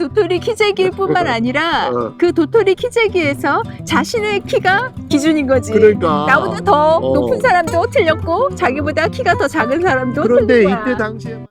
도토리 키재기일 뿐만 아니라 그 도토리 키재기에서 자신의 키가 기준인 거지. 그러니까. 나보다 더 높은 사람도 틀렸고 자기보다 키가 더 작은 사람도 그런데 틀린 거야. 이때 당시에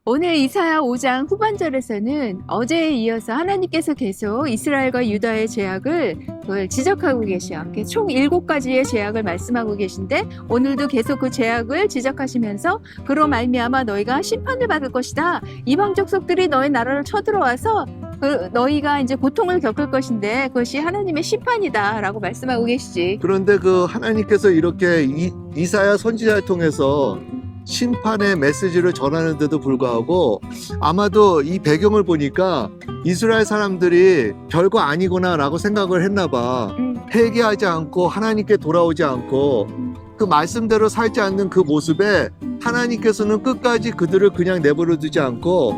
오늘 이사야 5장 후반절에서는 어제에 이어서 하나님께서 계속 이스라엘과 유다의 죄악을 그걸 지적하고 계셔. 이렇게 총 7가지의 죄악을 말씀하고 계신데 오늘도 계속 그 죄악을 지적하시면서 그로 말미암아 너희가 심판을 받을 것이다. 이방 족속들이 너희 나라를 쳐들어와서 너희가 이제 고통을 겪을 것인데 그것이 하나님의 심판이다라고 말씀하고 계시지. 그런데 그 하나님께서 이렇게 이사야 선지자를 통해서 심판의 메시지를 전하는데도 불구하고 아마도 이 배경을 보니까 이스라엘 사람들이 별거 아니구나 라고 생각을 했나 봐. 회개하지 않고 하나님께 돌아오지 않고 그 말씀대로 살지 않는 그 모습에 하나님께서는 끝까지 그들을 그냥 내버려 두지 않고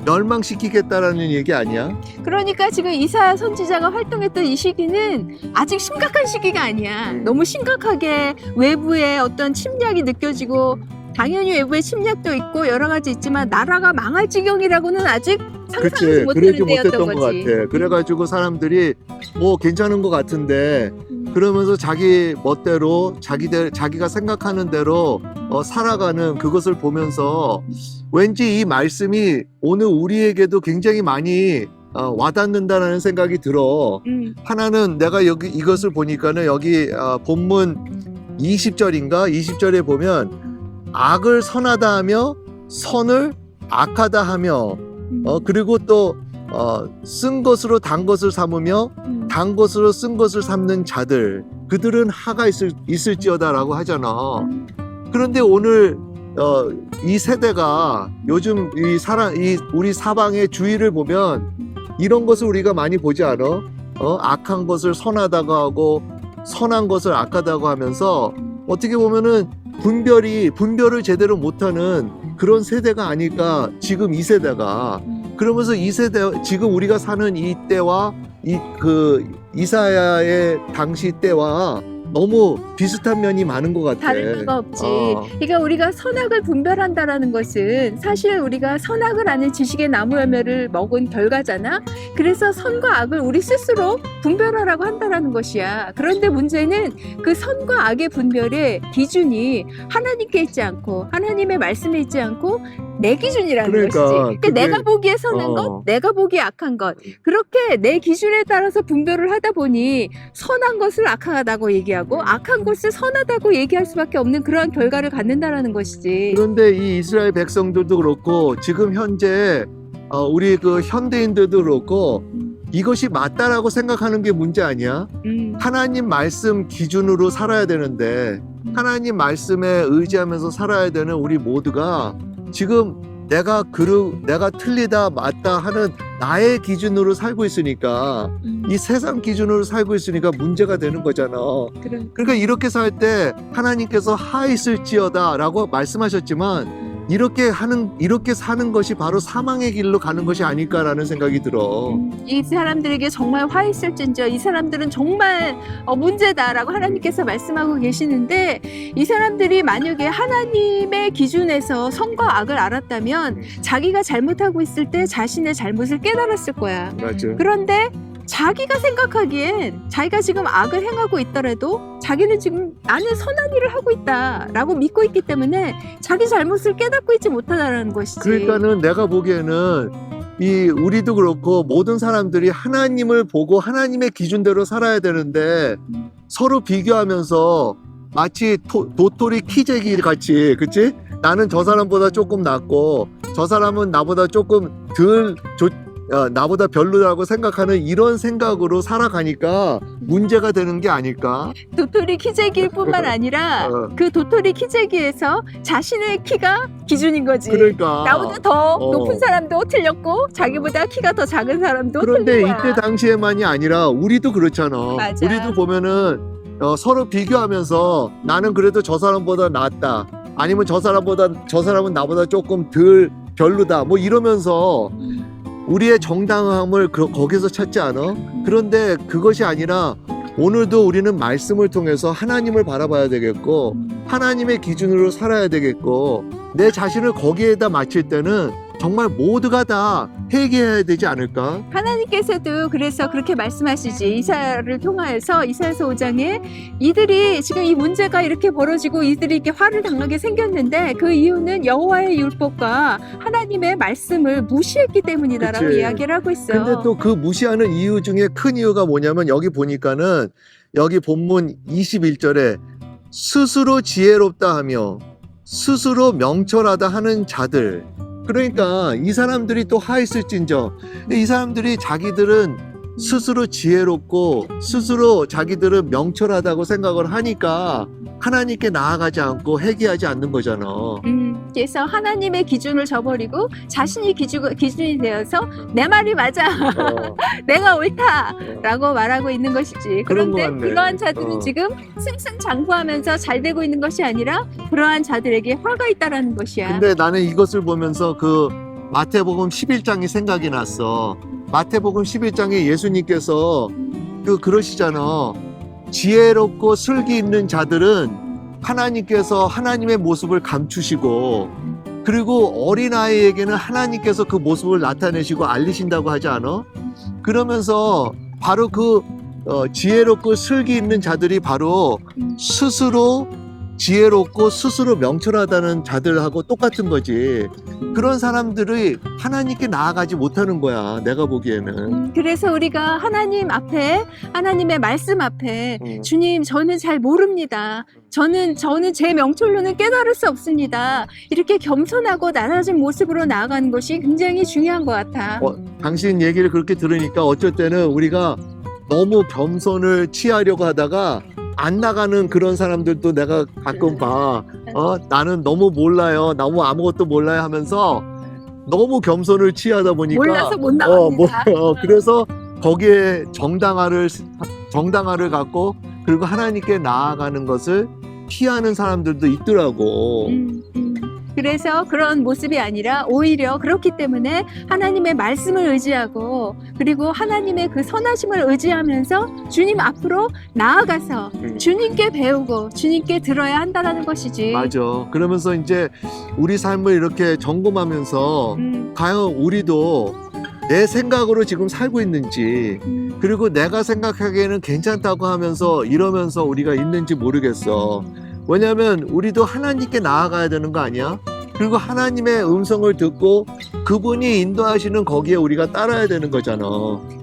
멸망시키겠다라는 얘기 아니야? 그러니까 지금 이사야 선지자가 활동했던 이 시기는 아직 심각한 시기가 아니야. 너무 심각하게 외부의 어떤 침략이 느껴지고 당연히 외부의 침략도 있고 여러 가지 있지만 나라가 망할 지경이라고는 아직 상상하지 그러지 못했던 때였던 못했던 것 거지. 같아. 그래가지고 사람들이 뭐 괜찮은 것 같은데 그러면서 자기 멋대로 자기가 생각하는 대로 살아가는 그것을 보면서 왠지 이 말씀이 오늘 우리에게도 굉장히 많이 와닿는다는 생각이 들어. 하나는 내가 여기 이것을 보니까는 여기 본문 20절인가 20절에 보면 악을 선하다 하며 선을 악하다 하며 그리고 또 쓴 것으로 단 것을 삼으며 단 것으로 쓴 것을 삼는 자들 그들은 하가 있을지어다라고 하잖아. 그런데 오늘 이 세대가 요즘 우리 사방의 주위를 보면 이런 것을 우리가 많이 보지 않아? 악한 것을 선하다고 하고 선한 것을 악하다고 하면서 어떻게 보면은 분별을 제대로 못하는 그런 세대가 아닐까 지금 이 세대가. 그러면서 이 세대 지금 우리가 사는 이 때와 이사야의 당시 때와 너무 비슷한 면이 많은 것 같아. 다를 바가 없지. 그러니까 우리가 선악을 분별한다라는 것은 사실 우리가 선악을 아는 지식의 나무 열매를 먹은 결과잖아. 그래서 선과 악을 우리 스스로 분별하라고 한다라는 것이야. 그런데 문제는 그 선과 악의 분별의 기준이 하나님께 있지 않고 하나님의 말씀에 있지 않고 내 기준이라는 그러니까, 것이지. 그러니까 내가 보기에 선한 것, 내가 보기에 악한 것. 그렇게 내 기준에 따라서 분별을 하다 보니 선한 것을 악하다고 얘기하고 악한 것을 선하다고 얘기할 수밖에 없는 그러한 결과를 갖는다라는 것이지. 그런데 이 이스라엘 백성들도 그렇고 지금 현재 우리 그 현대인들도 그렇고 이것이 맞다라고 생각하는 게 문제 아니야? 하나님 말씀 기준으로 살아야 되는데 하나님 말씀에 의지하면서 살아야 되는 우리 모두가 지금 내가 틀리다 맞다 하는 나의 기준으로 살고 있으니까 이 세상 기준으로 살고 있으니까 문제가 되는 거잖아. 그러니까 이렇게 살 때 하나님께서 하 있을지어다 라고 말씀하셨지만 이렇게 사는 것이 바로 사망의 길로 가는 것이 아닐까라는 생각이 들어. 이 사람들에게 정말 화 있을진저 이 사람들은 정말 문제다라고 하나님께서 말씀하고 계시는데 이 사람들이 만약에 하나님의 기준에서 선과 악을 알았다면 자기가 잘못하고 있을 때 자신의 잘못을 깨달았을 거야. 맞아. 그런데 자기가 생각하기엔 자기가 지금 악을 행하고 있더라도 자기는 지금 나는 선한 일을 하고 있다라고 믿고 있기 때문에 자기 잘못을 깨닫고 있지 못하다라는 것이지. 그러니까는 내가 보기에는 우리도 그렇고 모든 사람들이 하나님을 보고 하나님의 기준대로 살아야 되는데 서로 비교하면서 마치 도토리 키재기 같이, 그치? 나는 저 사람보다 조금 낫고 저 사람은 나보다 조금 나보다 별로라고 생각하는 이런 생각으로 살아가니까 문제가 되는 게 아닐까? 도토리 키재기일 뿐만 아니라 그 도토리 키재기에서 자신의 키가 기준인 거지. 그러니까. 나보다 더 높은 사람도 틀렸고 자기보다 키가 더 작은 사람도 그런데 틀린 거야. 이때 당시에만이 아니라 우리도 그렇잖아. 맞아. 우리도 보면은 서로 비교하면서 나는 그래도 저 사람보다 낫다. 아니면 저 사람은 나보다 조금 덜 별로다. 뭐 이러면서 우리의 정당함을 거기서 찾지 않아? 그런데 그것이 아니라 오늘도 우리는 말씀을 통해서 하나님을 바라봐야 되겠고 하나님의 기준으로 살아야 되겠고 내 자신을 거기에다 맞출 때는 정말 모두가 다 회개해야 되지 않을까? 하나님께서도 그래서 그렇게 말씀하시지. 이사야를 통하여서 이사야서 5장에 이들이 지금 이 문제가 이렇게 벌어지고 이들이 이렇게 화를 당하게 생겼는데 그 이유는 여호와의 율법과 하나님의 말씀을 무시했기 때문이다라고 그치. 이야기를 하고 있어. 근데 또 그 무시하는 이유 중에 큰 이유가 뭐냐면 여기 보니까는 여기 본문 21절에 스스로 지혜롭다 하며 스스로 명철하다 하는 자들. 그러니까 이 사람들이 또 하있을진저 이 사람들이 자기들은 스스로 지혜롭고 스스로 자기들은 명철하다고 생각을 하니까 하나님께 나아가지 않고 회개하지 않는 거잖아. 그래서 하나님의 기준을 저버리고 자신이 기준이 되어서 내 말이 맞아. 내가 옳다라고 말하고 있는 것이지. 그런 그런데 것 같네. 그러한 자들은 지금 승승장구하면서 잘 되고 있는 것이 아니라 그러한 자들에게 화가 있다라는 것이야. 근데 나는 이것을 보면서 그 마태복음 11장이 생각이 났어. 마태복음 11장에 예수님께서 그러시잖아. 지혜롭고 슬기 있는 자들은 하나님께서 하나님의 모습을 감추시고 그리고 어린아이에게는 하나님께서 그 모습을 나타내시고 알리신다고 하지 않아? 그러면서 바로 지혜롭고 슬기 있는 자들이 바로 스스로 지혜롭고 스스로 명철하다는 자들하고 똑같은 거지. 그런 사람들이 하나님께 나아가지 못하는 거야, 내가 보기에는. 그래서 우리가 하나님 앞에, 하나님의 말씀 앞에 주님, 저는 잘 모릅니다. 저는 제 명철로는 깨달을 수 없습니다. 이렇게 겸손하고 낮아진 모습으로 나아가는 것이 굉장히 중요한 것 같아. 당신 얘기를 그렇게 들으니까 어쩔 때는 우리가 너무 겸손을 취하려고 하다가 안 나가는 그런 사람들도 내가 가끔 봐. 나는 너무 몰라요. 너무 아무것도 몰라요 하면서 너무 겸손을 취하다 보니까 몰라서 못 나갑니다. 그래서 거기에 정당화를 갖고 그리고 하나님께 나아가는 것을 피하는 사람들도 있더라고. 그래서 그런 모습이 아니라 오히려 그렇기 때문에 하나님의 말씀을 의지하고 그리고 하나님의 그 선하심을 의지하면서 주님 앞으로 나아가서 주님께 배우고 주님께 들어야 한다는 것이지. 맞아. 그러면서 이제 우리 삶을 이렇게 점검하면서 과연 우리도 내 생각으로 지금 살고 있는지 그리고 내가 생각하기에는 괜찮다고 하면서 이러면서 우리가 있는지 모르겠어. 왜냐하면 우리도 하나님께 나아가야 되는 거 아니야? 그리고 하나님의 음성을 듣고 그분이 인도하시는 거기에 우리가 따라야 되는 거잖아.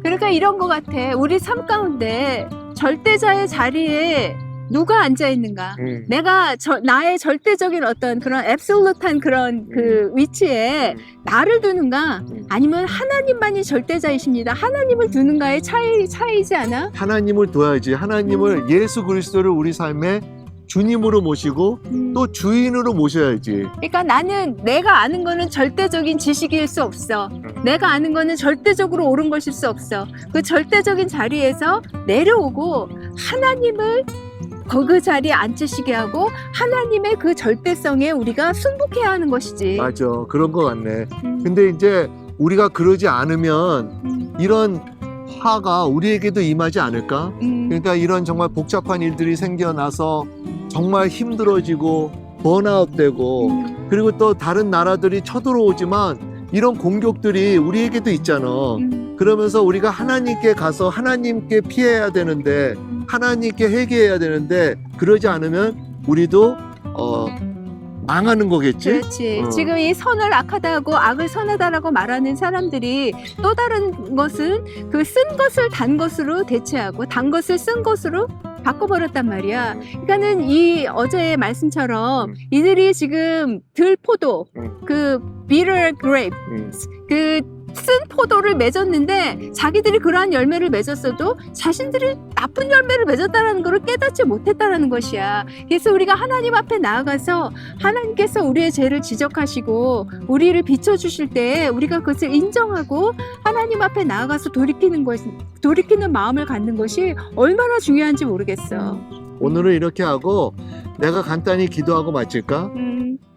그러니까 이런 것 같아. 우리 삶 가운데 절대자의 자리에 누가 앉아 있는가? 내가 나의 절대적인 어떤 그런 앱솔루트한 그런 그 위치에 나를 두는가? 아니면 하나님만이 절대자이십니다. 하나님을 두는가의 차이지 않아? 하나님을 둬야지. 하나님을 예수 그리스도를 우리 삶에 주님으로 모시고 또 주인으로 모셔야지. 그러니까 나는 내가 아는 거는 절대적인 지식일 수 없어. 내가 아는 거는 절대적으로 옳은 것일 수 없어. 그 절대적인 자리에서 내려오고 하나님을 그 자리에 앉으시게 하고 하나님의 그 절대성에 우리가 순복해야 하는 것이지. 맞아. 그런 것 같네. 근데 이제 우리가 그러지 않으면 이런 화가 우리에게도 임하지 않을까? 그러니까 이런 정말 복잡한 일들이 생겨나서 정말 힘들어지고 번아웃되고 그리고 또 다른 나라들이 쳐들어오지만 이런 공격들이 우리에게도 있잖아. 그러면서 우리가 하나님께 가서 하나님께 피해야 되는데 하나님께 회개해야 되는데 그러지 않으면 우리도 망하는 거겠지? 그렇지. 지금 이 선을 악하다고 악을 선하다라고 말하는 사람들이 또 다른 것은 그 쓴 것을 단 것으로 대체하고 단 것을 쓴 것으로 바꿔버렸단 말이야. 그러니까는 이 어제의 말씀처럼 이들이 지금 들포도 그 bitter grapes 그 쓴 포도를 맺었는데 자기들이 그러한 열매를 맺었어도 자신들이 나쁜 열매를 맺었다는 것을 깨닫지 못했다는 것이야. 그래서 우리가 하나님 앞에 나아가서 하나님께서 우리의 죄를 지적하시고 우리를 비춰주실 때 우리가 그것을 인정하고 하나님 앞에 나아가서 돌이키는 마음을 갖는 것이 얼마나 중요한지 모르겠어. 오늘은 이렇게 하고 내가 간단히 기도하고 마칠까?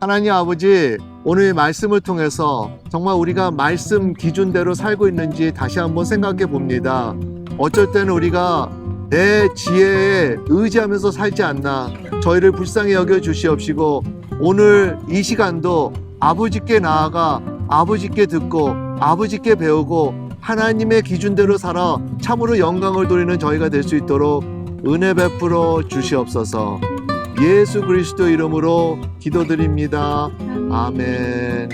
하나님 아버지, 오늘 말씀을 통해서 정말 우리가 말씀 기준대로 살고 있는지 다시 한번 생각해 봅니다. 어쩔 때는 우리가 내 지혜에 의지하면서 살지 않나, 저희를 불쌍히 여겨 주시옵시고, 오늘 이 시간도 아버지께 나아가 아버지께 듣고 아버지께 배우고 하나님의 기준대로 살아 참으로 영광을 돌리는 저희가 될 수 있도록 은혜 베풀어 주시옵소서. 예수 그리스도 이름으로 기도드립니다. 아멘.